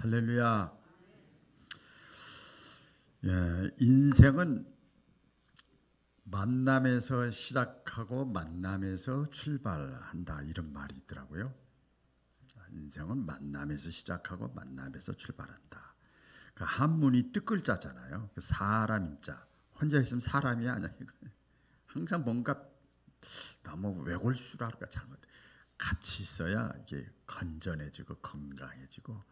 할렐루야. 예, 인생은 만남에서 시작하고 만남에서 출발한다, 이런 말이 있더라고요. 인생은 만남에서 시작하고 만남에서 출발한다. 그 한문이 뜻글자잖아요. 그 사람 인자. 혼자 있으면 사람이 아니야. 항상 뭔가 너무 외골수랄까 잘못. 같이 있어야 이게 건전해지고 건강해지고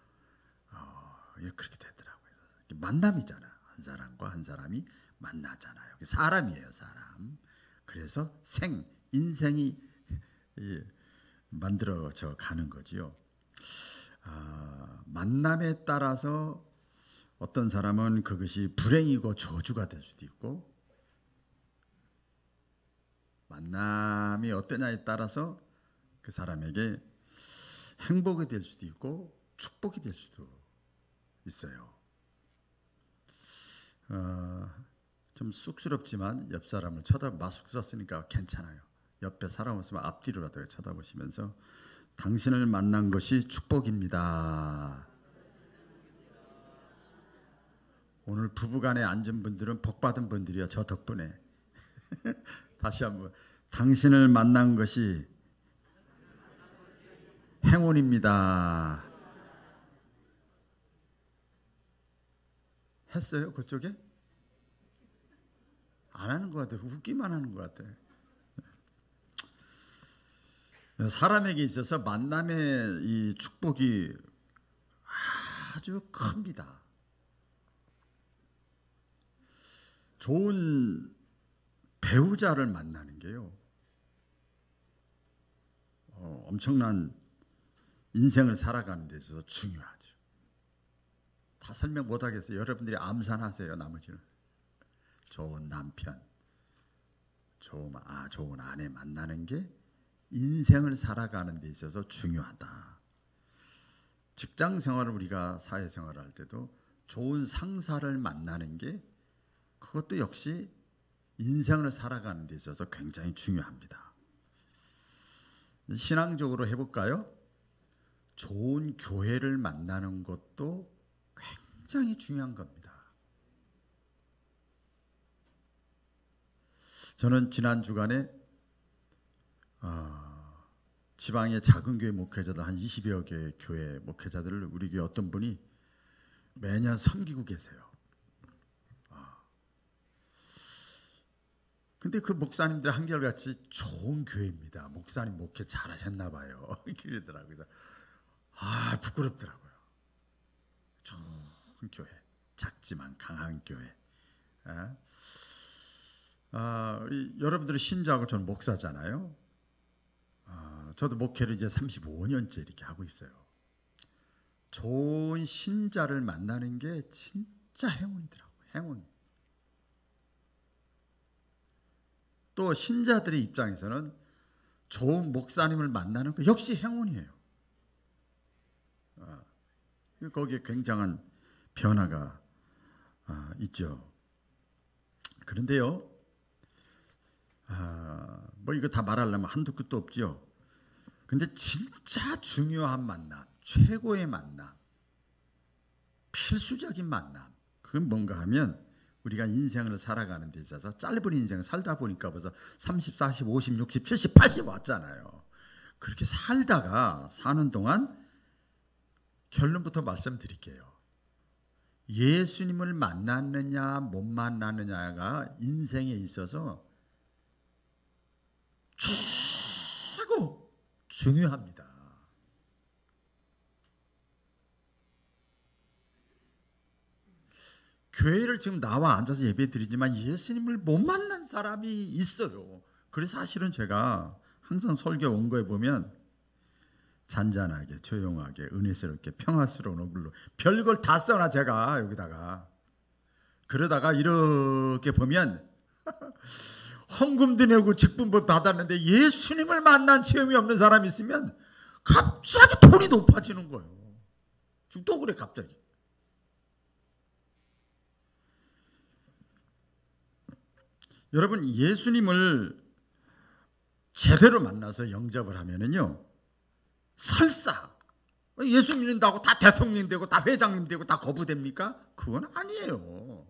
그렇게 되더라고요. 만남이잖아. 한 사람과 한 사람이 만나잖아요. 사람이에요, 사람. 그래서 인생이 만들어져 가는 거지요. 만남에 따라서 어떤 사람은 그것이 불행이고 저주가 될 수도 있고, 만남이 어떠냐에 따라서 그 사람에게 행복이 될 수도 있고 축복이 될 수도 있어요. 좀 쑥스럽지만 옆 사람을 마스크 썼으니까 괜찮아요. 옆에 사람 없으면 앞뒤로라도 쳐다보시면서 당신을 만난 것이 축복입니다. 오늘 부부간에 앉은 분들은 복받은 분들이요. 저 덕분에. 다시 한번, 당신을 만난 것이 행운입니다. 했어요? 그쪽에? 안 하는 것 같아요. 웃기만 하는 것 같아요. 사람에게 있어서 만남의 이 축복이 아주 큽니다. 좋은 배우자를 만나는 게요, 엄청난 인생을 살아가는 데 있어서 중요하죠. 다 설명 못하겠어요. 여러분들이 암산하세요. 나머지는. 좋은 남편, 좋은 아내 만나는 게 인생을 살아가는 데 있어서 중요하다. 직장 생활을, 우리가 사회생활을 할 때도 좋은 상사를 만나는 게, 그것도 역시 인생을 살아가는 데 있어서 굉장히 중요합니다. 신앙적으로 해볼까요? 좋은 교회를 만나는 것도 굉장히 중요한 겁니다. 저는 지난 주간에 지방의 작은 교회 목회자들 한 20여 개의 교회 목회자들을, 우리 교회 어떤 분이 매년 섬기고 계세요. 근데 그 목사님들 한결같이 좋은 교회입니다. 목사님 목회 잘하셨나 봐요. 그러더라고요. 부끄럽더라고요. 좋은 교회, 작지만 강한 교회. 여러분들이 신자하고 저는 목사잖아요. 저도 목회를 이제 35년째 이렇게 하고 있어요. 좋은 신자를 만나는 게 진짜 행운이더라고요. 행운. 또 신자들의 입장에서는 좋은 목사님을 만나는 거 역시 행운이에요. 거기에 굉장한 변화가 있죠. 그런데요, 뭐 이거 다 말하려면 한도 끝도 없죠. 근데 진짜 중요한 만남, 최고의 만남, 필수적인 만남, 그건 뭔가 하면, 우리가 인생을 살아가는 데 있어서 짧은 인생 살다 보니까 벌써 30, 40, 50, 60, 70, 80 왔잖아요. 그렇게 살다가 사는 동안 결론부터 말씀드릴게요. 예수님을 만났느냐 못 만났느냐가 인생에 있어서 최고 중요합니다. 교회를 지금 나와 앉아서 예배 드리지만 예수님을 못 만난 사람이 있어요. 그래서 사실은 제가 항상 설교 온 거에 보면 잔잔하게, 조용하게, 은혜스럽게, 평화스러운 얼굴로 별걸 다 써놔, 제가 여기다가. 그러다가 이렇게 보면 헌금도 내고 직분도 받았는데 예수님을 만난 체험이 없는 사람이 있으면 갑자기 돈이 높아지는 거예요. 지금 또 그래, 갑자기. 여러분, 예수님을 제대로 만나서 영접을 하면은요, 설사 예수 믿는다고 다 대통령 되고 다 회장님 되고 다 거부됩니까? 그건 아니에요.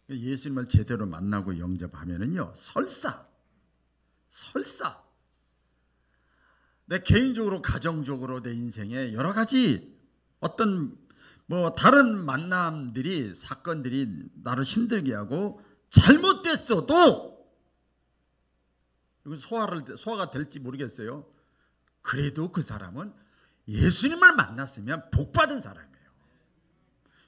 예수님을 제대로 만나고 영접하면은요, 설사 내 개인적으로 가정적으로 내 인생에 여러 가지 어떤 다른 만남들이 사건들이 나를 힘들게 하고 잘못됐어도 이거 소화가 될지 모르겠어요. 그래도 그 사람은 예수님을 만났으면 복받은 사람이에요.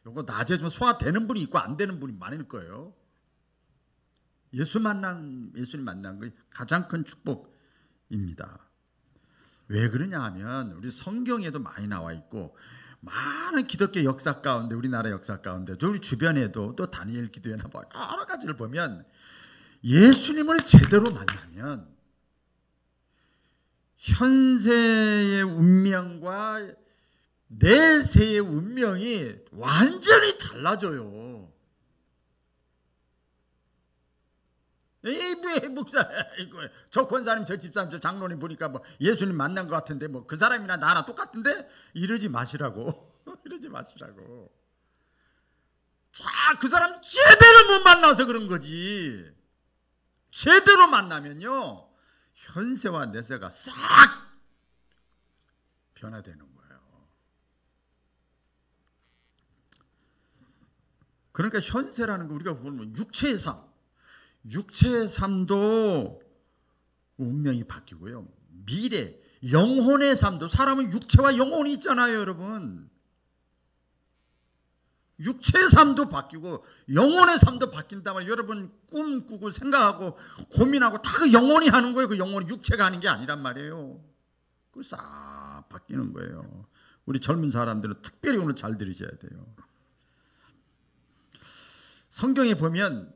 이거 낮에 좀 소화되는 분이 있고 안 되는 분이 많을 거예요. 예수님 만난 것이 가장 큰 축복입니다. 왜 그러냐 하면 우리 성경에도 많이 나와 있고 많은 기독교 역사 가운데, 우리나라 역사 가운데, 우리 주변에도 또 다니엘 기도회나 여러 가지를 보면 예수님을 제대로 만나면 현세의 운명과 내세의 운명이 완전히 달라져요. 이 목사, 저 권사님, 저 집사님, 저 장로님 보니까 예수님 만난 것 같은데 그 사람이나 나나 똑같은데 이러지 마시라고. 이러지 마시라고. 자, 그 사람 제대로 못 만나서 그런 거지. 제대로 만나면요, 현세와 내세가 싹 변화되는 거예요. 그러니까 현세라는 거 우리가 보면 육체의 삶, 육체의 삶도 운명이 바뀌고요. 미래, 영혼의 삶도, 사람은 육체와 영혼이 있잖아요, 여러분. 육체의 삶도 바뀌고 영혼의 삶도 바뀐다면 여러분 꿈꾸고 생각하고 고민하고 다 그 영혼이 하는 거예요. 그 영혼이 육체가 하는 게 아니란 말이에요. 그 싹 바뀌는 거예요. 우리 젊은 사람들은 특별히 오늘 잘 들으셔야 돼요. 성경에 보면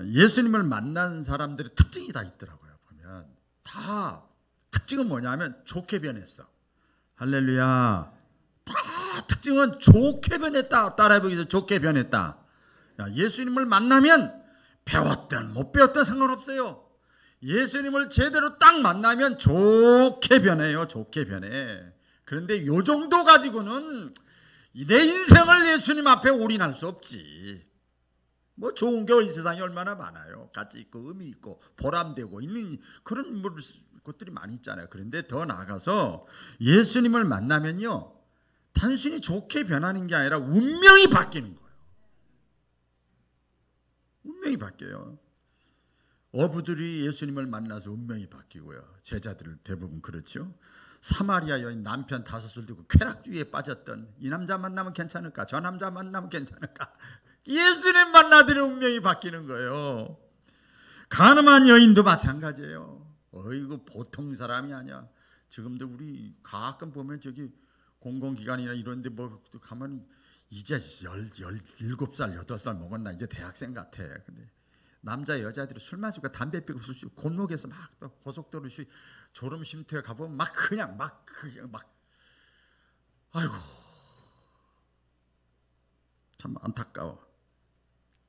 예수님을 만난 사람들의 특징이 다 있더라고요. 보면 다 특징은 뭐냐면 좋게 변했어. 할렐루야. 다 특징은 좋게 변했다. 따라해보기죠. 좋게 변했다. 예수님을 만나면 배웠든 못 배웠든 상관없어요. 예수님을 제대로 딱 만나면 좋게 변해요. 좋게 변해. 그런데 요 정도 가지고는 내 인생을 예수님 앞에 올인할 수 없지. 좋은 게 이 세상에 얼마나 많아요. 가치 있고 의미 있고 보람되고 있는 그런 것들이 많이 있잖아요. 그런데 더 나아가서 예수님을 만나면요, 단순히 좋게 변하는 게 아니라 운명이 바뀌는 거예요. 운명이 바뀌어요. 어부들이 예수님을 만나서 운명이 바뀌고요. 제자들 대부분 그렇죠. 사마리아 여인 남편 5을 두고 쾌락주의에 빠졌던 이 남자 만나면 괜찮을까? 저 남자 만나면 괜찮을까? 예수님 만나더니 운명이 바뀌는 거예요. 가늠한 여인도 마찬가지예요. 어이구 보통 사람이 아니야. 지금도 우리 가끔 보면 저기 공공기관이나 이런 데 가면 이제 17살, 8살 먹었나 이제 대학생 같아. 근데 남자 여자들이 술 마시고 담배 피고 골목에서 막 고속도로 졸음 쉼터에 가보면 그냥 아이고 참 안타까워.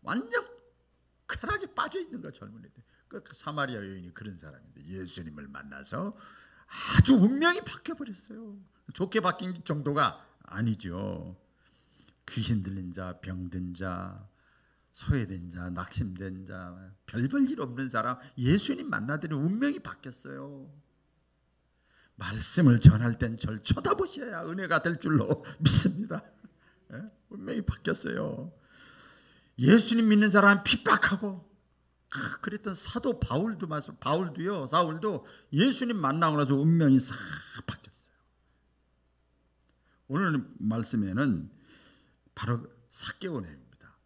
완전 쾌락에 빠져 있는 거야, 젊은 애들. 그 사마리아 여인이 그런 사람인데 예수님을 만나서 아주 운명이 바뀌어 버렸어요. 좋게 바뀐 정도가 아니죠. 귀신 들린 자, 병든 자, 소외된 자, 낙심된 자, 별볼 일 없는 사람 예수님 만나더니 운명이 바뀌었어요. 말씀을 전할 땐 절 쳐다보셔야 은혜가 될 줄로 믿습니다. 운명이 바뀌었어요. 예수님 믿는 사람은 핍박하고 그랬던 사도 사울도요 예수님 만나고 나서 운명이 싹 바뀌었어요. 오늘 말씀에는 바로 삭개오 내용입니다.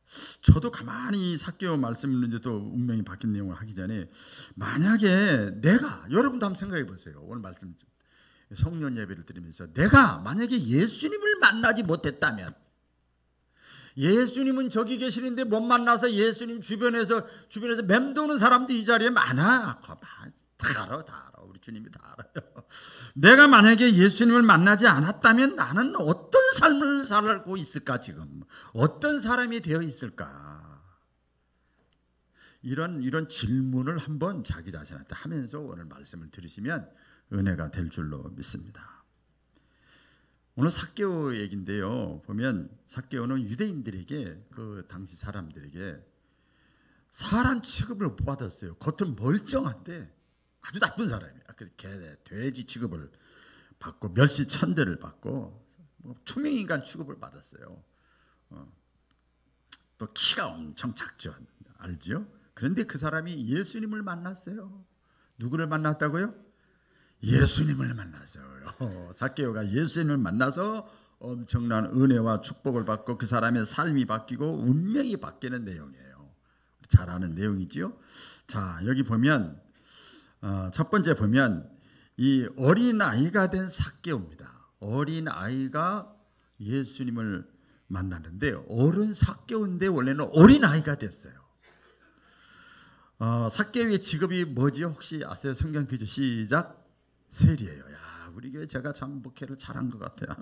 저도 가만히 삭개오 말씀을 듣는데도 운명이 바뀐 내용을 하기 전에 만약에 여러분도 한번 생각해 보세요. 오늘 말씀 성령 예배를 드리면서 내가 만약에 예수님을 만나지 못했다면, 예수님은 저기 계시는데 못 만나서 예수님 주변에서 맴도는 사람도 이 자리에 많아. 다 알아. 우리 주님이 다 알아요. 내가 만약에 예수님을 만나지 않았다면 나는 어떤 삶을 살고 있을까? 지금 어떤 사람이 되어 있을까? 이런 질문을 한번 자기 자신한테 하면서 오늘 말씀을 들으시면 은혜가 될 줄로 믿습니다. 오늘 삭개오 얘기인데요. 보면 삭개오는 유대인들에게 그 당시 사람들에게 사람 취급을 못 받았어요. 겉은 멀쩡한데 아주 나쁜 사람이야. 개, 돼지 취급을 받고 멸시천대를 받고 투명인간 취급을 받았어요. 또 키가 엄청 작죠. 알죠? 그런데 그 사람이 예수님을 만났어요. 누구를 만났다고요? 예수님을 만났어요. 삭개오가 예수님을 만나서 엄청난 은혜와 축복을 받고 그 사람의 삶이 바뀌고 운명이 바뀌는 내용이에요. 잘 아는 내용이지요. 자, 여기 보면 첫 번째 보면 이 어린아이가 된 삭개오입니다. 어린아이가 예수님을 만나는데 어른 삭개오인데 원래는 어린아이가 됐어요. 삭개오의 직업이 뭐지 혹시 아세요? 성경 퀴즈 시작. 세리예요. 야, 우리 교회 제가 참 목회를 잘한 것 같아요.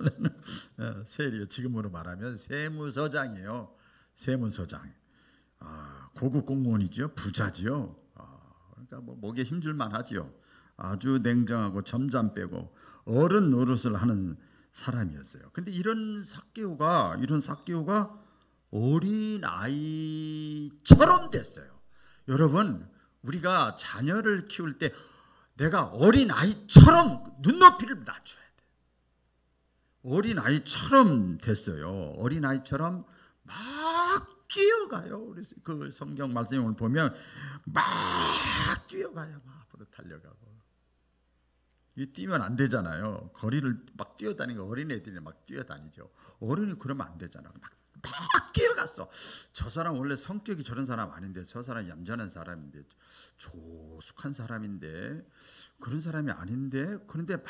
세리요. 지금으로 말하면 세무서장이에요. 세무서장. 고급 공무원이죠. 부자지요. 그러니까 뭐 목에 힘줄만 하지요. 아주 냉정하고 점잖 빼고 어른 노릇을 하는 사람이었어요. 근데 이런 삭개오가 어린 아이처럼 됐어요. 여러분, 우리가 자녀를 키울 때 내가 어린 아이처럼 눈높이를 낮춰야 돼. 어린 아이처럼 됐어요. 어린 아이처럼 막 뛰어가요. 우리 그 성경 말씀을 보면 막 뛰어가요. 막 앞으로 달려가고. 이 뛰면 안 되잖아요. 거리를 막 뛰어다니는 어린애들이 막 뛰어다니죠. 어른이 그러면 안 되잖아요. 막 뛰어갔어. 저 사람 원래 성격이 저런 사람 아닌데, 저 사람 얌전한 사람인데, 조숙한 사람인데, 그런 사람이 아닌데, 그런데 막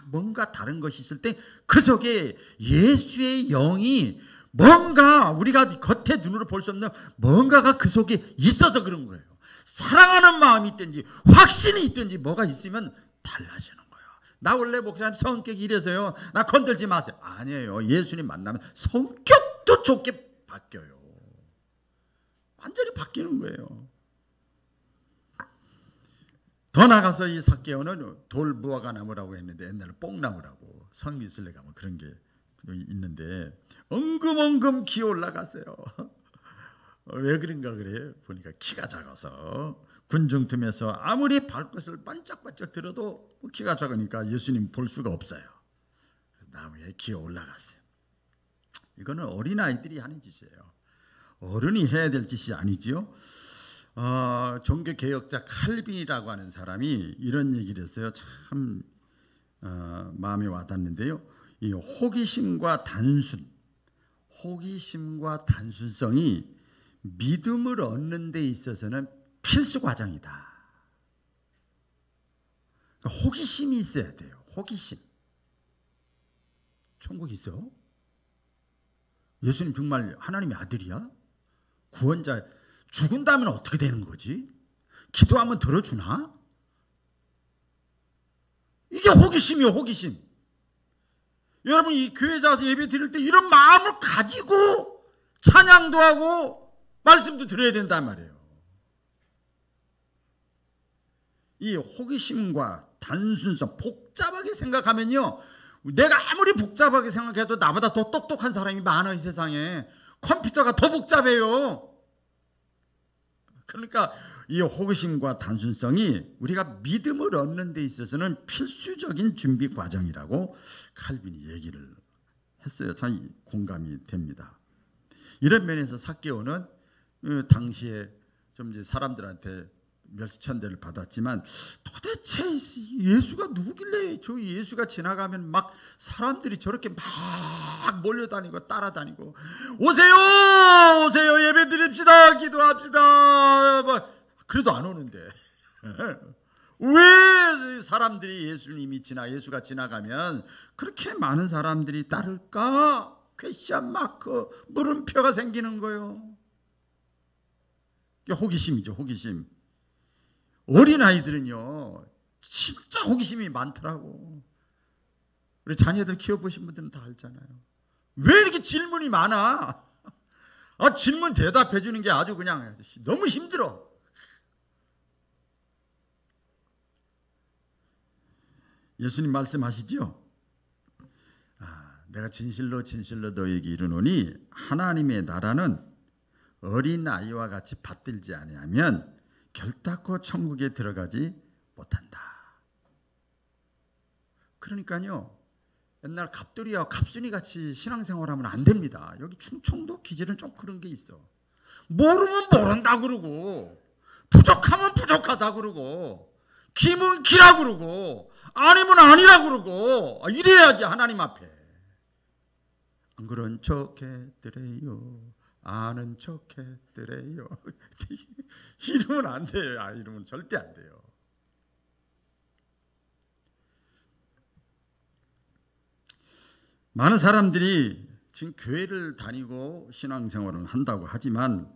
뭔가 다른 것이 있을 때 그 속에 예수의 영이 뭔가 우리가 겉에 눈으로 볼 수 없는 뭔가가 그 속에 있어서 그런 거예요. 사랑하는 마음이 있든지 확신이 있든지 뭐가 있으면 달라지는 거예요. 나 원래 목사님 성격이 이래서요, 나 건들지 마세요. 아니에요. 예수님 만나면 성격도 좋게 바뀌어요. 완전히 바뀌는 거예요. 더 나가서 이 삭개오는 돌무화과 나무라고 했는데 옛날에 뽕나무라고 성미술래 가면 그런 게 있는데 엉금엉금 기어 올라갔어요. 왜 그런가 그래요? 보니까 키가 작아서 군중 틈에서 아무리 발끝을 반짝반짝 들어도 키가 작으니까 예수님 볼 수가 없어요. 나무에 기어 올라갔어요. 이거는 어린아이들이 하는 짓이에요. 어른이 해야 될 짓이 아니지요. 종교개혁자 칼빈이라고 하는 사람이 이런 얘기를 했어요. 참 마음에 와닿는데요. 이 호기심과 단순성이 믿음을 얻는 데 있어서는 필수 과정이다. 그러니까 호기심이 있어야 돼요. 호기심. 천국 있어? 예수님 정말 하나님의 아들이야? 구원자. 죽은다면 어떻게 되는 거지? 기도하면 들어주나? 이게 호기심이요, 호기심. 여러분, 이 교회 가서 예배 드릴 때 이런 마음을 가지고 찬양도 하고 말씀도 드려야 된단 말이에요. 이 호기심과 단순성, 복잡하게 생각하면요, 내가 아무리 복잡하게 생각해도 나보다 더 똑똑한 사람이 많아. 이 세상에 컴퓨터가 더 복잡해요. 그러니까 이 호기심과 단순성이 우리가 믿음을 얻는 데 있어서는 필수적인 준비 과정이라고 칼빈이 얘기를 했어요. 참 공감이 됩니다. 이런 면에서 삭개오는 당시에 좀 이제 사람들한테 멸시천대를 받았지만 도대체 예수가 누구길래 저 예수가 지나가면 막 사람들이 저렇게 막 몰려다니고 따라다니고 오세요 오세요 예배 드립시다 기도합시다 그래도 안 오는데 왜 사람들이 예수가 지나가면 그렇게 많은 사람들이 따를까? 퀘스천 마크 물음표가 생기는 거예요. 이게 호기심이죠. 호기심. 어린아이들은요 진짜 호기심이 많더라고. 우리 자녀들 키워보신 분들은 다 알잖아요. 왜 이렇게 질문이 많아? 질문 대답해 주는 게 아주 그냥 너무 힘들어. 예수님 말씀하시죠. 내가 진실로 진실로 너에게 이르노니 하나님의 나라는 어린아이와 같이 받들지 아니하면 결단코 천국에 들어가지 못한다. 그러니까요, 옛날 갑돌이와 갑순이 같이 신앙생활하면 안 됩니다. 여기 충청도 기질은 좀 그런 게 있어. 모르면 모른다 그러고, 부족하면 부족하다 그러고, 기면 기라 그러고, 아니면 아니라 그러고, 이래야지 하나님 앞에. 안 그런 척 했더래요, 아는 척 했더래요. 이러면 안 돼요. 이러면 절대 안 돼요. 많은 사람들이 지금 교회를 다니고 신앙생활을 한다고 하지만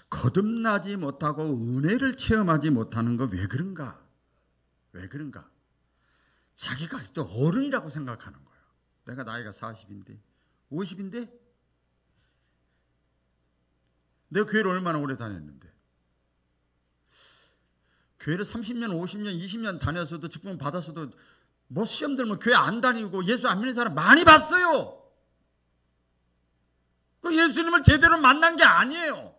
거듭나지 못하고 은혜를 체험하지 못하는 거 왜 그런가? 왜 그런가? 자기가 또 어른이라고 생각하는 거예요. 내가 나이가 40인데 50인데 내가 교회를 얼마나 오래 다녔는데, 교회를 30년 50년 20년 다녔어도 직분 받았어도 뭐 시험 들면 교회 안 다니고 예수 안 믿는 사람 많이 봤어요. 예수님을 제대로 만난 게 아니에요.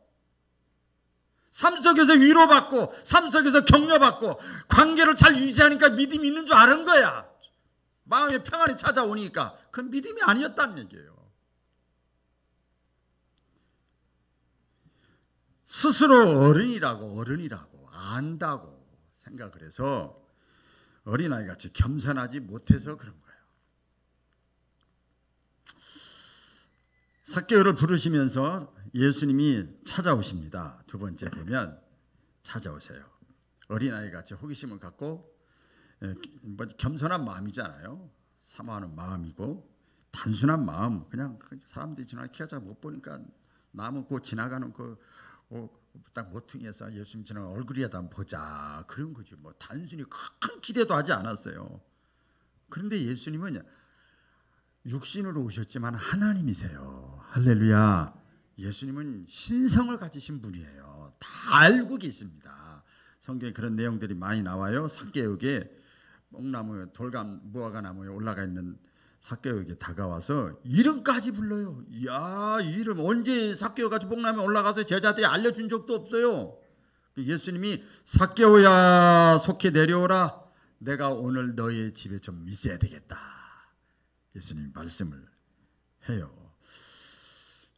삶 속에서 위로받고 삶 속에서 격려받고 관계를 잘 유지하니까 믿음이 있는 줄 아는 거야. 마음에 평안이 찾아오니까 그건 믿음이 아니었다는 얘기예요. 스스로 어른이라고 안다고 생각을 해서 어린아이같이 겸손하지 못해서 그런 거예요. 삭개오를 부르시면서 예수님이 찾아오십니다. 두 번째 보면 찾아오세요. 어린아이같이 호기심을 갖고, 겸손한 마음이잖아요. 사모하는 마음이고 단순한 마음, 그냥 사람들이 지나가 키가 잘 못 보니까 나무 곧 지나가는 딱 모퉁이에서 예수님 지나가 얼굴이라도 한번 보자, 그런 거죠. 뭐 단순히 큰 기대도 하지 않았어요. 그런데 예수님은 육신으로 오셨지만 하나님이세요. 할렐루야. 예수님은 신성을 가지신 분이에요. 다 알고 계십니다. 성경에 그런 내용들이 많이 나와요. 삭개오에게 뽕나무, 돌감, 무화과 나무에 올라가 있는 삭개오에게 다가와서 이름까지 불러요. 이야, 이름 언제 삭개오같이 뽕나무에 올라가서 제자들이 알려준 적도 없어요. 예수님이 삭개오야 속히 내려오라, 내가 오늘 너의 집에 좀 있어야 되겠다. 예수님이 말씀을 해요.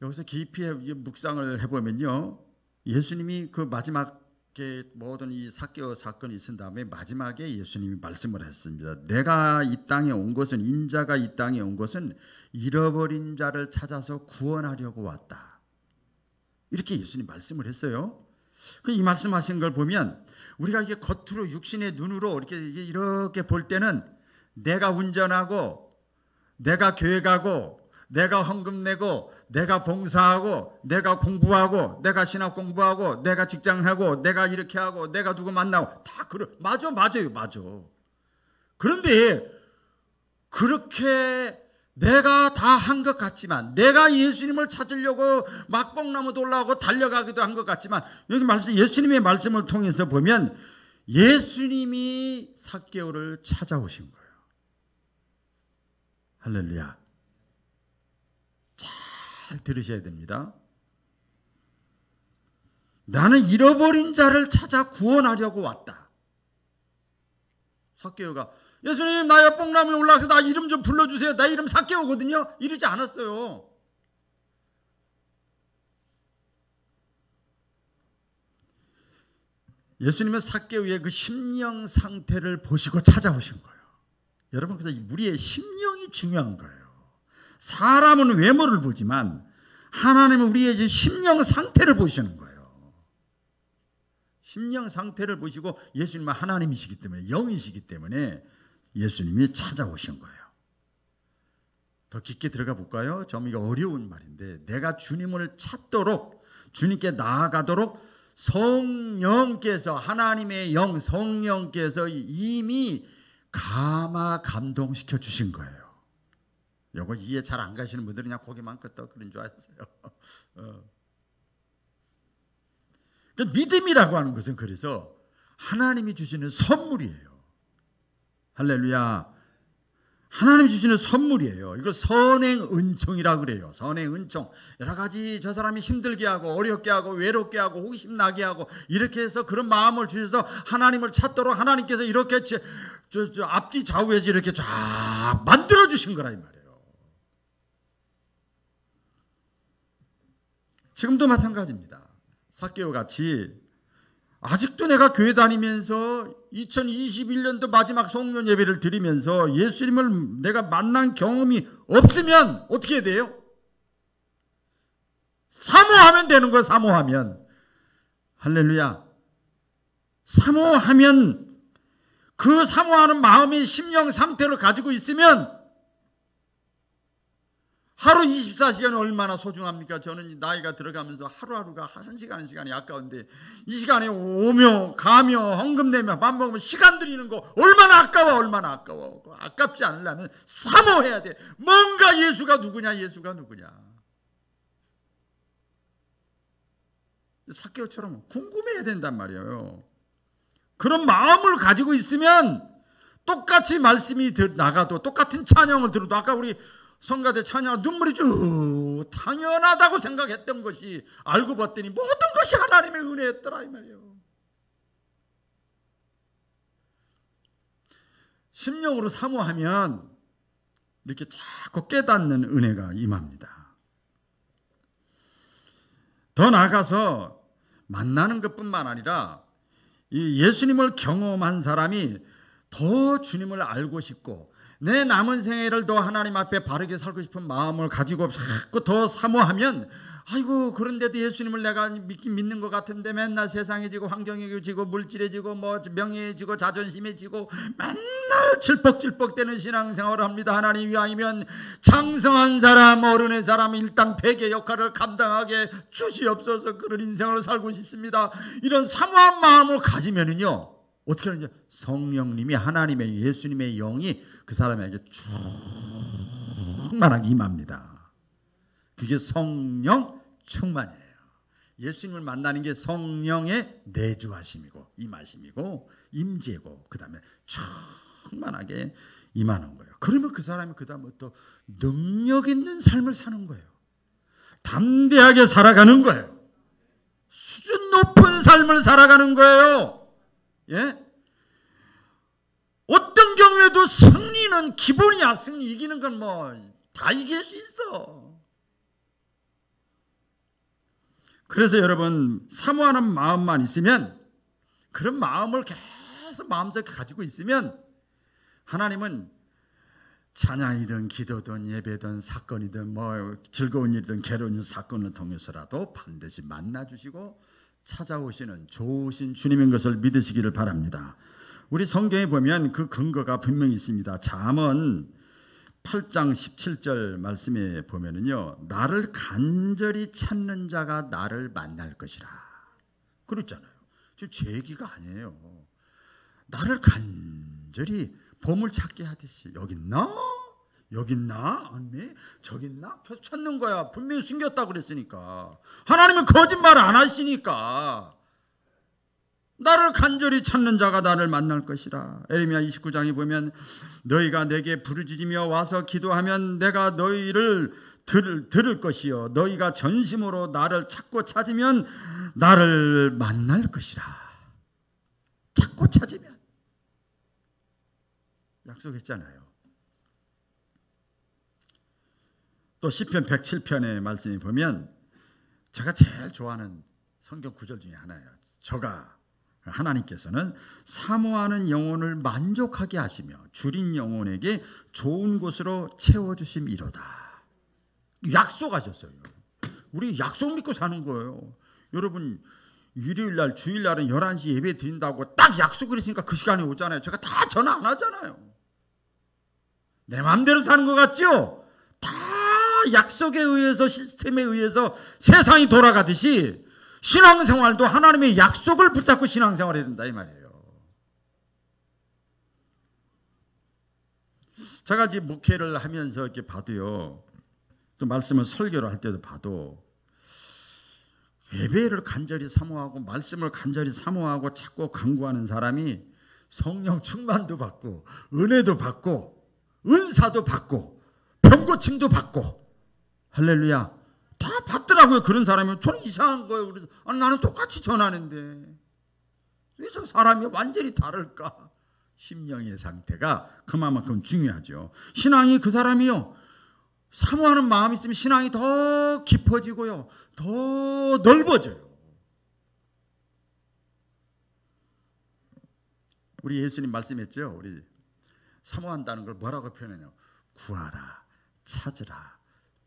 여기서 깊이 묵상을 해보면요, 예수님이 그 마지막에 모든 이 삭개오 사건이 있은 다음에 마지막에 예수님이 말씀을 했습니다. 내가 이 땅에 온 것은, 인자가 이 땅에 온 것은 잃어버린 자를 찾아서 구원하려고 왔다. 이렇게 예수님 말씀을 했어요. 이 말씀하신 걸 보면 우리가 이게 겉으로 육신의 눈으로 이렇게 볼 때는 내가 운전하고, 내가 교회 가고, 내가 헌금 내고, 내가 봉사하고, 내가 공부하고, 내가 신학 공부하고, 내가 직장하고, 내가 이렇게 하고, 내가 누구 만나고, 다 맞아요. 그런데 그렇게 내가 다 한 것 같지만, 내가 예수님을 찾으려고 막뽕나무도 올라가고 달려가기도 한 것 같지만, 여기 예수님의 말씀을 통해서 보면 예수님이 삭개오를 찾아오신 거예요. 할렐루야. 잘 들으셔야 됩니다. 나는 잃어버린 자를 찾아 구원하려고 왔다. 삭개오가 예수님, 나 뽕나무에 올라가서 나 이름 좀 불러주세요, 나 이름 삭개오거든요, 이러지 않았어요. 예수님은 삭개오의 그 심령 상태를 보시고 찾아오신 거예요. 여러분, 그래서 우리의 심령이 중요한 거예요. 사람은 외모를 보지만 하나님은 우리의 심령 상태를 보시는 거예요. 심령 상태를 보시고, 예수님은 하나님이시기 때문에, 영이시기 때문에 예수님이 찾아오신 거예요. 더 깊게 들어가 볼까요? 좀 이거 어려운 말인데, 내가 주님을 찾도록, 주님께 나아가도록 성령께서, 하나님의 영 성령께서 이미 감동시켜 주신 거예요. 이거 이해 잘 안 가시는 분들은 그냥 고개만 끄덕 그런 줄 알았어요. 믿음이라고 하는 것은 그래서 하나님이 주시는 선물이에요. 할렐루야. 하나님 주시는 선물이에요. 이걸 선행 은총이라 그래요. 선행 은총. 여러 가지 저 사람이 힘들게 하고 어렵게 하고 외롭게 하고 호기심 나게 하고 이렇게 해서 그런 마음을 주셔서 하나님을 찾도록 하나님께서 이렇게 앞뒤 좌우에서 이렇게 쫙 만들어 주신 거라 이 말이에요. 지금도 마찬가지입니다. 삭개오 같이 아직도 내가 교회 다니면서 2021년도 마지막 송년 예배를 드리면서 예수님을 내가 만난 경험이 없으면 어떻게 해야 돼요? 사모하면 되는 거예요. 사모하면. 할렐루야. 사모하면 그 사모하는 마음의 심령 상태를 가지고 있으면 하루 24시간이 얼마나 소중합니까? 저는 나이가 들어가면서 하루하루가 한 시간 한 시간이 아까운데 이 시간에 오며 가며 헌금 내며 밥 먹으면 시간 들이는 거 얼마나 아까워. 얼마나 아까워. 아깝지 않으려면 사모해야 돼. 뭔가 예수가 누구냐. 예수가 누구냐. 삭개오처럼 궁금해야 된단 말이에요. 그런 마음을 가지고 있으면 똑같이 말씀이 나가도 똑같은 찬양을 들어도 아까 우리 성가대 찬양 눈물이 쭉 당연하다고 생각했던 것이 알고 봤더니 모든 것이 하나님의 은혜였더라 이 말이에요. 심령으로 사모하면 이렇게 자꾸 깨닫는 은혜가 임합니다. 더 나아가서 만나는 것뿐만 아니라 이 예수님을 경험한 사람이 더 주님을 알고 싶고 내 남은 생애를 더 하나님 앞에 바르게 살고 싶은 마음을 가지고 자꾸 더 사모하면 아이고 그런데도 예수님을 내가 믿는 것 같은데 맨날 세상에 지고 환경에 지고 물질에 지고 뭐 명예에 지고 자존심에 지고 맨날 질퍽질퍽대는 신앙생활을 합니다. 하나님이 아니면 장성한 사람 어른의 사람 일당백의 역할을 감당하게 주시옵소서. 그런 인생을 살고 싶습니다. 이런 사모한 마음을 가지면은요 어떻게 하는지 성령님이 하나님의 예수님의 영이 그 사람에게 충만하게 임합니다. 그게 성령 충만이에요. 예수님을 만나는 게 성령의 내주하심이고 임하심이고 임재고 그 다음에 충만하게 임하는 거예요. 그러면 그 사람이 그 다음부터 능력 있는 삶을 사는 거예요. 담대하게 살아가는 거예요. 수준 높은 삶을 살아가는 거예요. 예? 어떤 경우에도 승리는 기본이야. 승리 이기는 건 뭐 다 이길 수 있어. 그래서 여러분 사모하는 마음만 있으면 그런 마음을 계속 마음속에 가지고 있으면 하나님은 찬양이든 기도든 예배든 사건이든 뭐 즐거운 일이든 괴로운 사건을 통해서라도 반드시 만나주시고 찾아오시는 좋으신 주님인 것을 믿으시기를 바랍니다. 우리 성경에 보면 그 근거가 분명히 있습니다. 잠언 8장 17절 말씀에 보면은요, 나를 간절히 찾는 자가 나를 만날 것이라 그랬잖아요. 지금 제 얘기가 아니에요. 나를 간절히 보물 찾게 하듯이 여기 있나? 여기 있나? 아니 저기 있나? 계속 찾는 거야. 분명히 숨겼다고 그랬으니까. 하나님은 거짓말 안 하시니까 나를 간절히 찾는 자가 나를 만날 것이라. 에레미야 29장에 보면 너희가 내게 부르짖으며 와서 기도하면 내가 너희를 들을 것이요 너희가 전심으로 나를 찾고 찾으면 나를 만날 것이라. 찾고 찾으면 약속했잖아요. 또 시편 107편의 말씀에 보면 제가 제일 좋아하는 성경 구절 중에 하나예요. 저가 하나님께서는 사모하는 영혼을 만족하게 하시며 줄인 영혼에게 좋은 곳으로 채워주심이로다. 약속하셨어요. 우리 약속 믿고 사는 거예요. 여러분 일요일날 주일날은 11시 예배 드린다고 딱 약속을 했으니까 그 시간에 오잖아요. 제가 다 전화 안 하잖아요. 내 마음대로 사는 것 같죠? 다 약속에 의해서 시스템에 의해서 세상이 돌아가듯이 신앙생활도 하나님의 약속을 붙잡고 신앙생활해야 된다 이 말이에요. 제가 이제 목회를 하면서 이렇게 봐도요, 또 말씀을 설교를 할 때도 봐도 예배를 간절히 사모하고 말씀을 간절히 사모하고 찾고 간구하는 사람이 성령 충만도 받고 은혜도 받고 은사도 받고 병고침도 받고 할렐루야 다 받더라고요. 그런 사람이 저는 이상한 거예요. 그래서 나는 똑같이 전하는데 왜 저 사람이 완전히 다를까? 심령의 상태가 그만큼 중요하죠. 신앙이 그 사람이요 사모하는 마음이 있으면 신앙이 더 깊어지고요 더 넓어져요. 우리 예수님 말씀했죠. 우리 사모한다는 걸 뭐라고 표현해요? 구하라, 찾으라,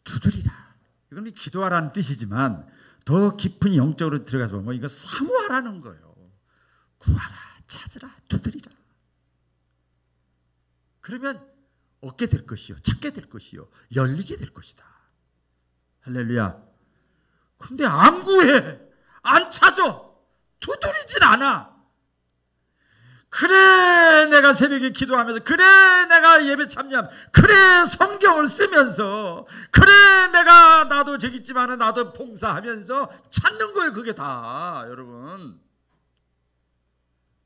두드리라. 이건 기도하라는 뜻이지만 더 깊은 영적으로 들어가서 보면 이거 사모하라는 거예요. 구하라, 찾으라, 두드리라. 그러면 얻게 될 것이요, 찾게 될 것이요, 열리게 될 것이다. 할렐루야. 근데 안 구해, 안 찾아, 두드리진 않아. 그래 내가 새벽에 기도하면서, 그래 내가 예배 참여하면서, 그래 성경을 쓰면서, 그래 내가 나도 저기 있지만 나도 봉사하면서 찾는 거예요. 그게 다 여러분.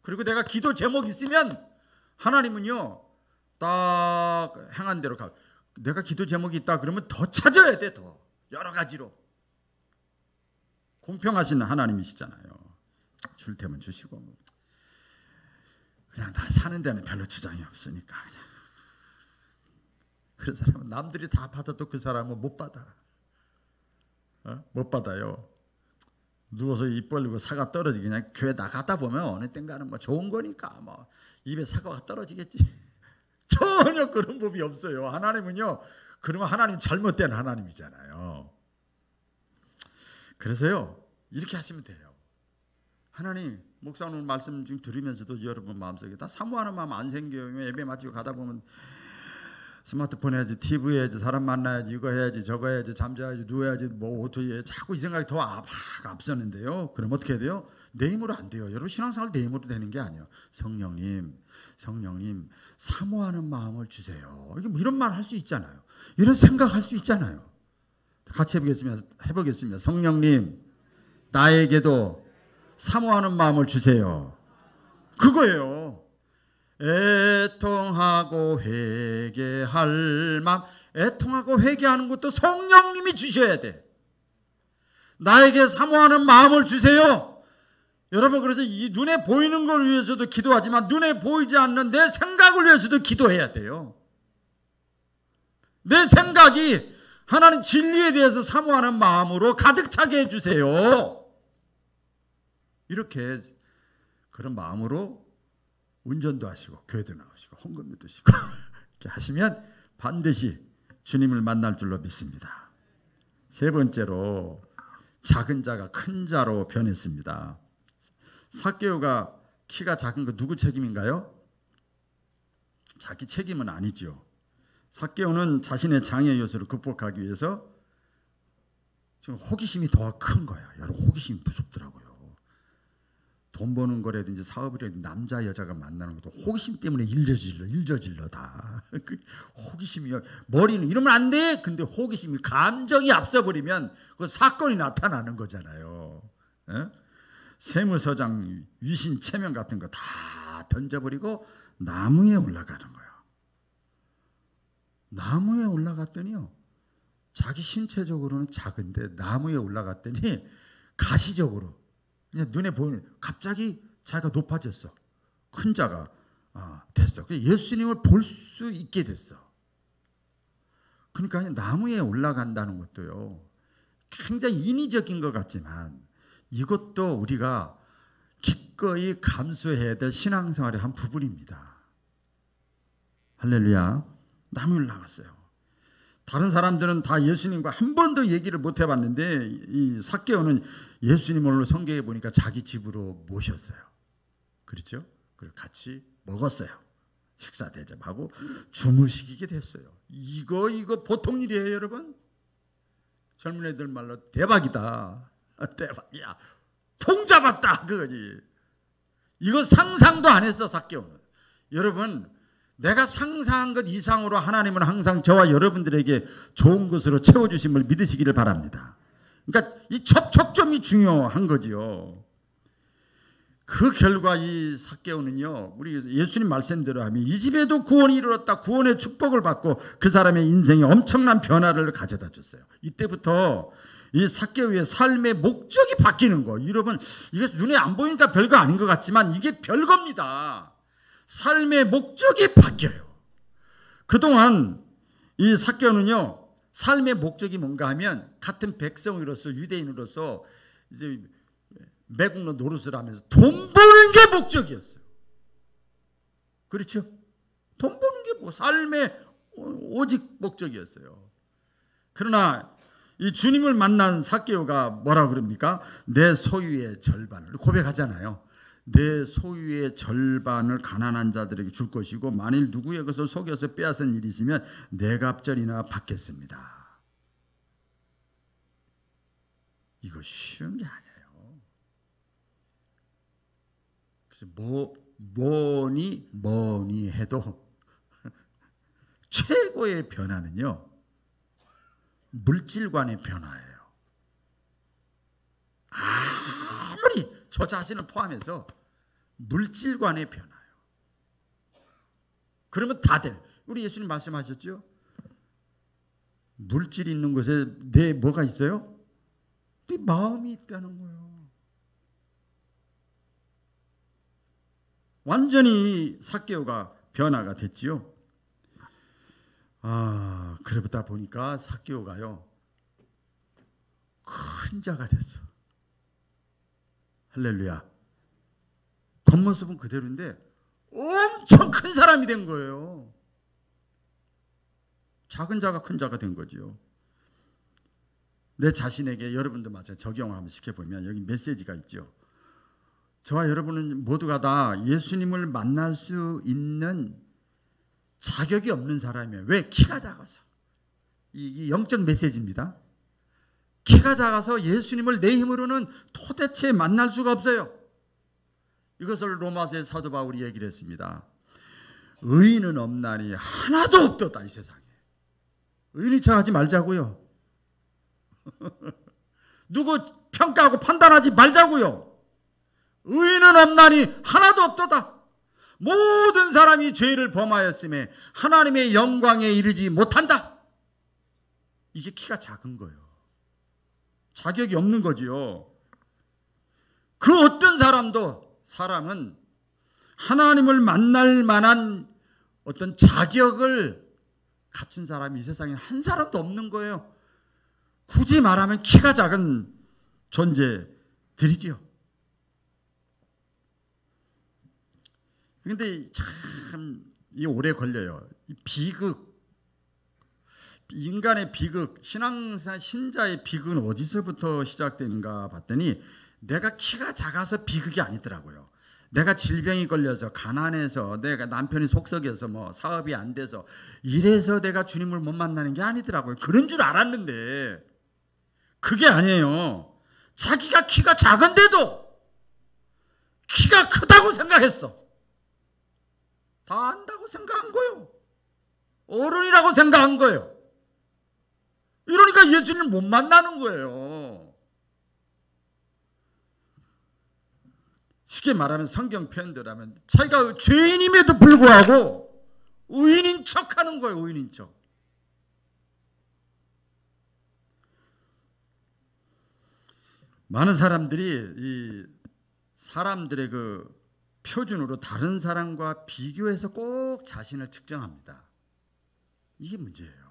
그리고 내가 기도 제목 있으면 하나님은요 딱 행한 대로 가. 내가 기도 제목이 있다 그러면 더 찾아야 돼. 더 여러 가지로. 공평하신 하나님이시잖아요. 줄 테면 주시고 그냥 다 사는 데는 별로 지장이 없으니까 그냥. 그런 사람은 남들이 다 받아도 그 사람은 못 받아. 못 받아요. 누워서 입 벌리고 사과 떨어지게 그냥 교회 나가다 보면 어느 땐가는 뭐 좋은 거니까 뭐 입에 사과가 떨어지겠지. 전혀 그런 법이 없어요. 하나님은요. 그러면 하나님 잘못된 하나님이잖아요. 그래서요. 이렇게 하시면 돼요. 하나님 목사님 말씀 좀 들으면서도 여러분 마음속에 다 사모하는 마음 안 생겨요. 예배 마치고 가다 보면 스마트폰 해야지, TV 해야지, 사람 만나야지, 이거 해야지, 저거 해야지, 잠자야지, 누워야지, 뭐 어떻게 자꾸 이 생각이 더 앞서는데요. 그럼 어떻게 해야 돼요? 내 힘으로 안 돼요. 여러분 신앙생활 내 힘으로 되는 게 아니에요. 성령님 사모하는 마음을 주세요. 이게 뭐 이런 말 할 수 있잖아요. 이런 생각할 수 있잖아요. 같이 해보겠습니다. 성령님 나에게도 사모하는 마음을 주세요. 그거예요. 애통하고 회개할 마음. 애통하고 회개하는 것도 성령님이 주셔야 돼. 나에게 사모하는 마음을 주세요. 여러분 그래서 이 눈에 보이는 걸 위해서도 기도하지만 눈에 보이지 않는 내 생각을 위해서도 기도해야 돼요. 내 생각이 하나님 진리에 대해서 사모하는 마음으로 가득 차게 해주세요. 이렇게 그런 마음으로 운전도 하시고 교회도 나오시고 헌금도 드시고 이렇게 하시면 반드시 주님을 만날 줄로 믿습니다. 세 번째로 작은 자가 큰 자로 변했습니다. 삭개오가 키가 작은 거 누구 책임인가요? 자기 책임은 아니죠. 삭개오는 자신의 장애 요소를 극복하기 위해서 지금 호기심이 더 큰 거야. 여러분 호기심이 무섭더라고요. 돈 버는 거라든지 사업이라든지 남자 여자가 만나는 것도 호기심 때문에 일저질러 다. 호기심이요. 머리는 이러면 안 돼. 근데 호기심이 감정이 앞서버리면 그 사건이 나타나는 거잖아요. 에? 세무서장 위신 체면 같은 거 다 던져버리고 나무에 올라가는 거예요. 나무에 올라갔더니요. 자기 신체적으로는 작은데 나무에 올라갔더니 가시적으로 그냥 눈에 보이는 갑자기 자기가 높아졌어. 큰 자가 됐어. 예수님을 볼 수 있게 됐어. 그러니까 나무에 올라간다는 것도요. 굉장히 인위적인 것 같지만 이것도 우리가 기꺼이 감수해야 될 신앙생활의 한 부분입니다. 할렐루야. 나무에 올라갔어요. 다른 사람들은 다 예수님과 한 번도 얘기를 못 해봤는데 이 삭개오는 예수님을 성경에 보니까 자기 집으로 모셨어요. 그렇죠? 그리고 같이 먹었어요. 식사 대접하고 주무시게 됐어요. 이거 보통 일이에요, 여러분. 젊은 애들 말로 대박이다. 대박이야. 통 잡았다 그거지. 이거 상상도 안 했어, 삭개오는. 여러분 내가 상상한 것 이상으로 하나님은 항상 저와 여러분들에게 좋은 것으로 채워주심을 믿으시기를 바랍니다. 그러니까 이 접촉점이 중요한 거지요. 그 결과 이 삭개오는요, 우리 예수님 말씀대로 하면 이 집에도 구원이 이르렀다, 구원의 축복을 받고 그 사람의 인생에 엄청난 변화를 가져다 줬어요. 이때부터 이 삭개오의 삶의 목적이 바뀌는 거. 여러분, 이게 눈에 안 보이니까 별거 아닌 것 같지만 이게 별겁니다. 삶의 목적이 바뀌어요. 그동안 이 삭개오는요, 삶의 목적이 뭔가 하면 같은 백성으로서, 유대인으로서 이제 매국노 노릇을 하면서 돈 버는 게 목적이었어요. 그렇죠? 돈 버는 게 뭐 삶의 오직 목적이었어요. 그러나 이 주님을 만난 삭개오가 뭐라 그럽니까? 내 소유의 절반을 고백하잖아요. 내 소유의 절반을 가난한 자들에게 줄 것이고 만일 누구의 것을 속여서 빼앗은 일이 있으면 네 갑절이나 받겠습니다. 이거 쉬운 게 아니에요. 그래서 뭐니 해도 최고의 변화는요, 물질관의 변화예요. 아무리 저 자신을 포함해서 물질관의 변화예요. 그러면 다 돼. 우리 예수님 말씀하셨죠? 물질이 있는 곳에 내 뭐가 있어요? 네 마음이 있다는 거예요. 완전히 삭개오가 변화가 됐지요. 그러다 보니까 삭개오가요, 큰 자가 됐어. 할렐루야. 겉모습은 그대로인데 엄청 큰 사람이 된 거예요. 작은 자가 큰 자가 된 거죠. 내 자신에게 여러분도 마찬가지 적용을 한번 시켜보면 여기 메시지가 있죠. 저와 여러분은 모두가 다 예수님을 만날 수 있는 자격이 없는 사람이에요. 왜? 키가 작아서. 이 영적 메시지입니다. 키가 작아서 예수님을 내 힘으로는 도대체 만날 수가 없어요. 이것을 로마서의 사도 바울이 얘기를 했습니다. 의인은 없나니 하나도 없도다 이 세상에. 의인이 척하지 말자고요. 누구 평가하고 판단하지 말자고요. 의인은 없나니 하나도 없도다. 모든 사람이 죄를 범하였음에 하나님의 영광에 이르지 못한다. 이게 키가 작은 거예요. 자격이 없는 거지요. 그 어떤 사람은 하나님을 만날 만한 어떤 자격을 갖춘 사람이 이 세상에 한 사람도 없는 거예요. 굳이 말하면 키가 작은 존재들이지요. 그런데 참 이 오래 걸려요. 이 비극, 인간의 비극, 신자의 비극은 어디서부터 시작되는가 봤더니 내가 키가 작아서 비극이 아니더라고요. 내가 질병이 걸려서 가난해서 내가 남편이 속썩여서 뭐 사업이 안 돼서 이래서 내가 주님을 못 만나는 게 아니더라고요. 그런 줄 알았는데 그게 아니에요. 자기가 키가 작은데도 키가 크다고 생각했어. 다 안다고 생각한 거예요. 어른이라고 생각한 거예요. 이러니까 예수님을 못 만나는 거예요. 쉽게 말하면 성경 표현대로 하면 자기가 죄인임에도 불구하고 의인인 척하는 거예요. 의인인 척. 많은 사람들이 이 사람들의 그 표준으로 다른 사람과 비교해서 꼭 자신을 측정합니다. 이게 문제예요.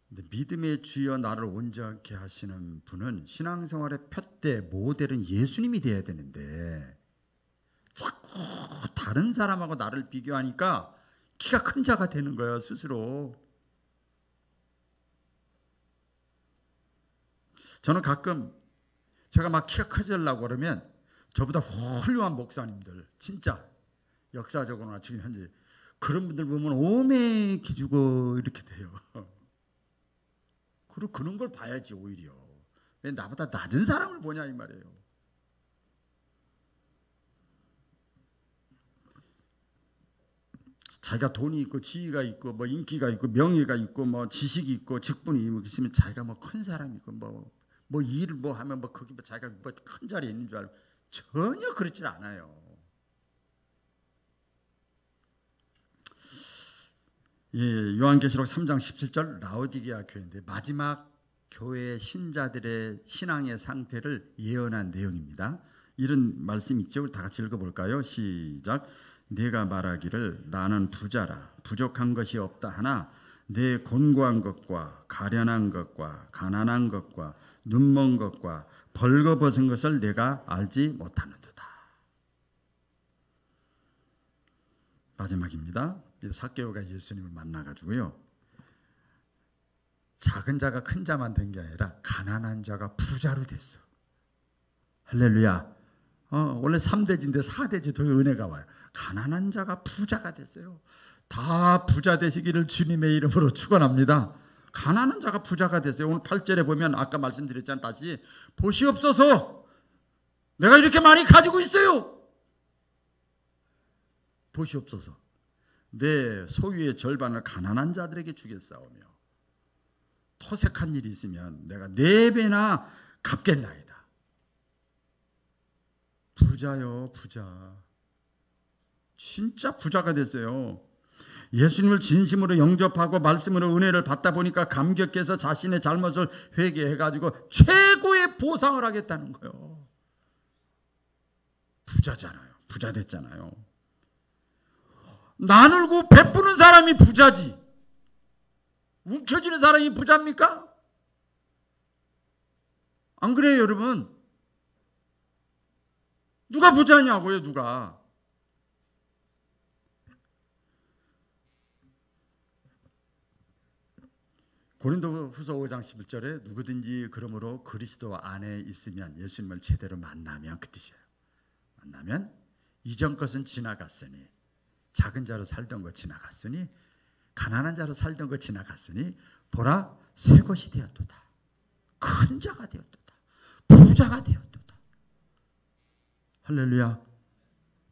근데 믿음의 주여 나를 온전케 하시는 분은 신앙생활의 푯대 모델은 예수님이 돼야 되는데 자꾸 다른 사람하고 나를 비교하니까 키가 큰 자가 되는 거예요. 스스로. 저는 가끔 제가 막 키가 커지려고 그러면 저보다 훌륭한 목사님들, 진짜 역사적으로나 지금 현재 그런 분들 보면 오매 기주고 이렇게 돼요. 그리고 그런 걸 봐야지 오히려. 왜 나보다 낮은 사람을 보냐 이 말이에요. 자기가 돈이 있고 지위가 있고 뭐 인기가 있고 명예가 있고 뭐 지식이 있고 직분이 있으면 자기가 뭐 큰 사람이 있고 뭐 일을 뭐 하면 뭐 거기 뭐 자기가 뭐 큰 자리에 있는 줄 알고 전혀 그렇지 않아요. 예, 요한계시록 3장 17절 라오디게아 교회인데 마지막 교회 신자들의 신앙의 상태를 예언한 내용입니다. 이런 말씀 있죠. 다 같이 읽어볼까요? 시작. 내가 말하기를 나는 부자라 부족한 것이 없다 하나 내 곤고한 것과 가련한 것과 가난한 것과 눈먼 것과 벌거벗은 것을 내가 알지 못하는도다. 마지막입니다. 삭개오가 예수님을 만나가지고요, 작은 자가 큰 자만 된 게 아니라 가난한 자가 부자로 됐어. 할렐루야. 원래 3대지인데 4대지 더 은혜가 와요. 가난한 자가 부자가 됐어요. 다 부자 되시기를 주님의 이름으로 축원합니다. 가난한 자가 부자가 됐어요. 오늘 8절에 보면 아까 말씀드렸잖아요. 다시 보시옵소서 내가 이렇게 많이 가지고 있어요. 보시옵소서 내 소유의 절반을 가난한 자들에게 주겠사오며 토색한 일이 있으면 내가 4배나 갚겠나이다. 부자요, 부자. 진짜 부자가 됐어요. 예수님을 진심으로 영접하고 말씀으로 은혜를 받다 보니까 감격해서 자신의 잘못을 회개해가지고 최고의 보상을 하겠다는 거예요. 부자잖아요. 부자 됐잖아요. 나누고 베푸는 사람이 부자지, 움켜쥐는 사람이 부자입니까? 안 그래요, 여러분? 누가 부자냐고요, 누가? 고린도후서 5장 11절에 누구든지 그러므로 그리스도 안에 있으면 예수님을 제대로 만나면 그 뜻이에요. 만나면 이전 것은 지나갔으니 작은 자로 살던 거 지나갔으니 가난한 자로 살던 거 지나갔으니 보라 새 것이 되었도다. 큰 자가 되었도다. 부자가 되었도다. 할렐루야.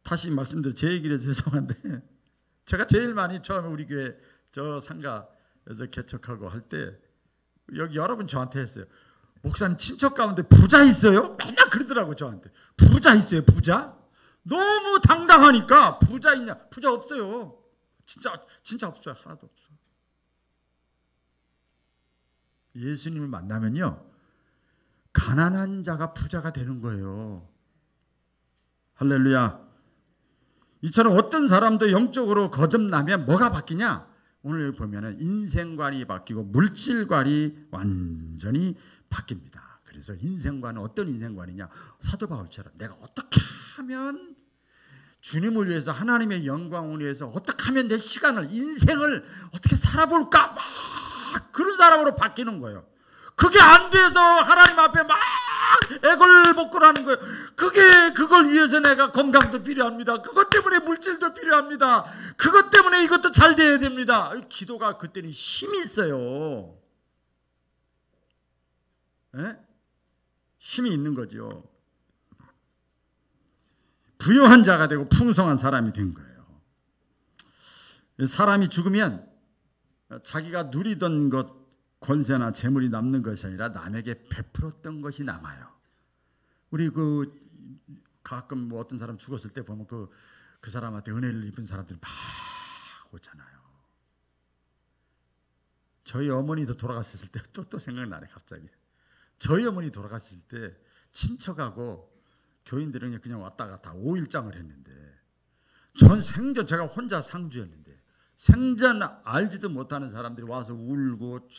다시 말씀드려 제 얘기를 해서 죄송한데 제가 제일 많이 처음에 우리 교회 저 상가에서 개척하고 할 때 여기 여러분 저한테 했어요. 목사님 친척 가운데 부자 있어요? 맨날 그러더라고 저한테. 부자 있어요? 부자? 너무 당당하니까 부자 있냐? 부자 없어요. 진짜 없어요. 하나도 없어. 예수님을 만나면요 가난한 자가 부자가 되는 거예요. 할렐루야. 이처럼 어떤 사람도 영적으로 거듭나면 뭐가 바뀌냐? 오늘 여기 보면은 인생관이 바뀌고 물질관이 완전히 바뀝니다. 그래서 인생관은 어떤 인생관이냐? 사도 바울처럼 내가 어떻게 하면 주님을 위해서 하나님의 영광을 위해서 어떻게 하면 내 시간을 인생을 어떻게 살아볼까? 막 그런 사람으로 바뀌는 거예요. 그게 안 돼서 하나님 앞에 막 애걸복걸하는 거예요. 그걸 위해서 내가 건강도 필요합니다. 그것 때문에 물질도 필요합니다. 그것 때문에 이것도 잘 돼야 됩니다. 기도가 그때는 힘이 있어요. 네? 힘이 있는 거죠. 부유한 자가 되고 풍성한 사람이 된 거예요. 사람이 죽으면 자기가 누리던 것, 권세나 재물이 남는 것이 아니라 남에게 베풀었던 것이 남아요. 우리 가끔 어떤 사람 죽었을 때 보면 그 사람한테 은혜를 입은 사람들이 막 오잖아요. 저희 어머니도 돌아가셨을 때 또 생각나네 갑자기. 저희 어머니 돌아가실 때 친척하고 교인들은 그냥 왔다 갔다 5일장을 했는데 전 생전 제가 혼자 상주였는데 생전 알지도 못하는 사람들이 와서 울고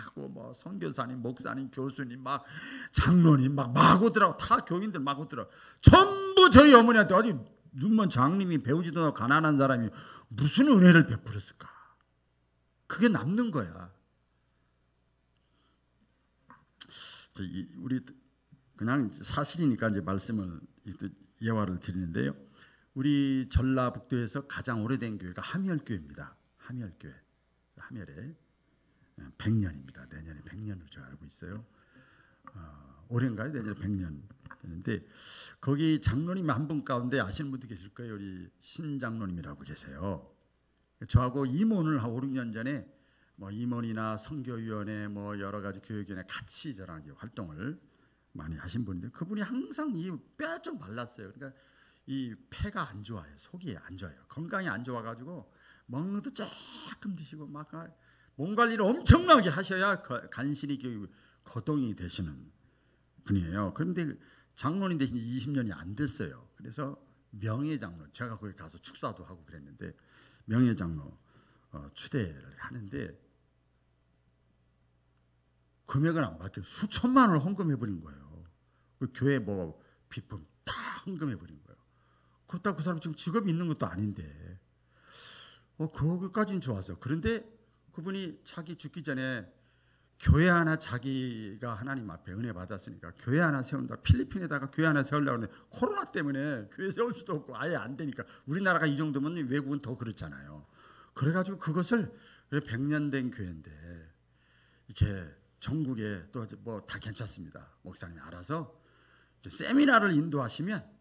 하고 뭐 선교사님, 목사님, 교수님, 막 장로님 막 오더라고. 다 교인들 막 오더라고. 전부 저희 어머니한테 아주 눈먼 장님이 배우지도 않고 가난한 사람이 무슨 은혜를 베풀었을까? 그게 남는 거야. 우리 그냥 사실이니까 이제 말씀을 예화를 드리는데요. 우리 전라북도에서 가장 오래된 교회가 함열교회입니다. 함열교회. 함열에 100년입니다. 내년에 100년으로 제가 알고 있어요. 올해인가요? 내년에 100년 되는데 거기 장로님 한 분 가운데 아시는 분도 계실 거예요. 우리 신장로님이라고 계세요. 저하고 임원을 한 5, 6년 전에 뭐 임원이나 선교위원회 뭐 여러 가지 교육위원회 같이 저랑 활동을 많이 하신 분인데 그분이 항상 이 뼈가 좀 말랐어요. 그러니까 이 폐가 안 좋아요. 속이 안 좋아요. 건강이 안 좋아가지고 먹는 것도 조금 드시고 막 몸 관리를 엄청나게 하셔야 간신히 거동이 되시는 분이에요. 그런데 장로님 되신 지 20년이 안 됐어요. 그래서 명예장로, 제가 거기 가서 축사도 하고 그랬는데 명예장로 추대를 하는데 금액은 안 받고 수천만 원을 헌금해버린 거예요. 그 교회 뭐 비품 다 헌금해버린 거예요. 그렇다고 그 사람 지금 직업이 있는 것도 아닌데 거기까지는 좋았어요. 그런데 그분이 자기 죽기 전에 교회 하나 자기가 하나님 앞에 은혜 받았으니까 교회 하나 세운다. 필리핀에다가 교회 하나 세우려고 하는데 코로나 때문에 교회 세울 수도 없고 아예 안 되니까 우리나라가 이 정도면 외국은 더 그렇잖아요. 그래가지고 그것을 100년 된 교회인데 이렇게 전국에 또 뭐 다 괜찮습니다. 목사님이 알아서 세미나를 인도하시면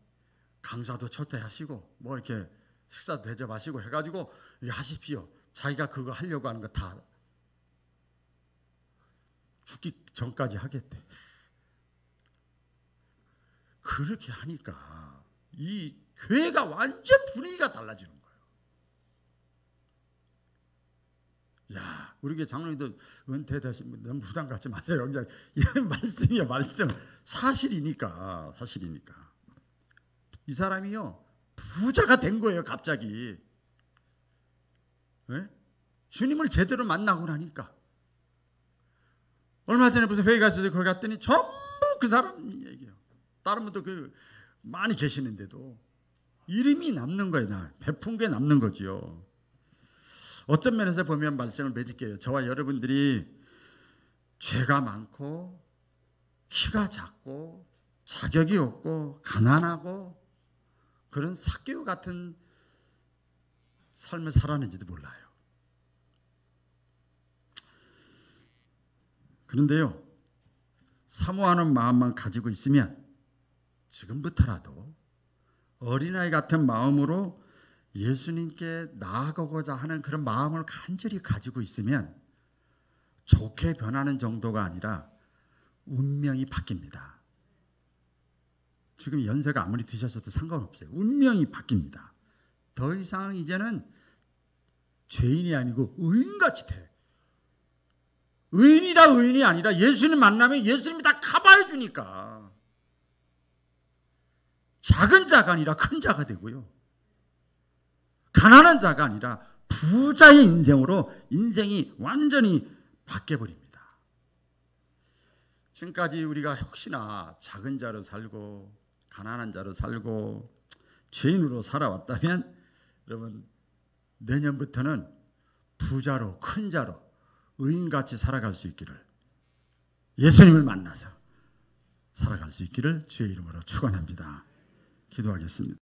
강사도 초대하시고 뭐 이렇게 식사도 대접하시고 해가지고 하십시오. 자기가 그거 하려고 하는 거 다 죽기 전까지 하겠대. 그렇게 하니까 이 교회가 완전 분위기가 달라지는 거예요. 야, 우리 교회 장로님도 은퇴되신 분 너무 부담 갖지 마세요. 그냥 이 말씀이야, 말씀. 사실이니까. 이 사람이요 부자가 된 거예요, 갑자기. 네? 주님을 제대로 만나고 나니까. 얼마 전에 무슨 회의 갔어요. 거기 갔더니 전부 그 사람 얘기해요. 다른 분도 많이 계시는데도 이름이 남는 거예요. 베푼 게 남는 거지요. 어떤 면에서 보면 말씀을 맺을게요. 저와 여러분들이 죄가 많고 키가 작고 자격이 없고 가난하고 그런 삭개오 같은 삶을 살았는지도 몰라요. 그런데요, 사모하는 마음만 가지고 있으면 지금부터라도 어린아이 같은 마음으로 예수님께 나아가고자 하는 그런 마음을 간절히 가지고 있으면 좋게 변하는 정도가 아니라 운명이 바뀝니다. 지금 연세가 아무리 드셨어도 상관없어요. 운명이 바뀝니다. 더 이상 이제는 죄인이 아니고 의인같이 돼. 의인이라 의인이 아니라 예수님 만나면 예수님이 다 커버해 주니까 작은 자가 아니라 큰 자가 되고요. 가난한 자가 아니라 부자의 인생으로 인생이 완전히 바뀌어버립니다. 지금까지 우리가 혹시나 작은 자로 살고 가난한 자로 살고 죄인으로 살아왔다면 여러분 내년부터는 부자로 큰 자로 의인같이 살아갈 수 있기를 예수님을 만나서 살아갈 수 있기를 주의 이름으로 축원합니다. 기도하겠습니다.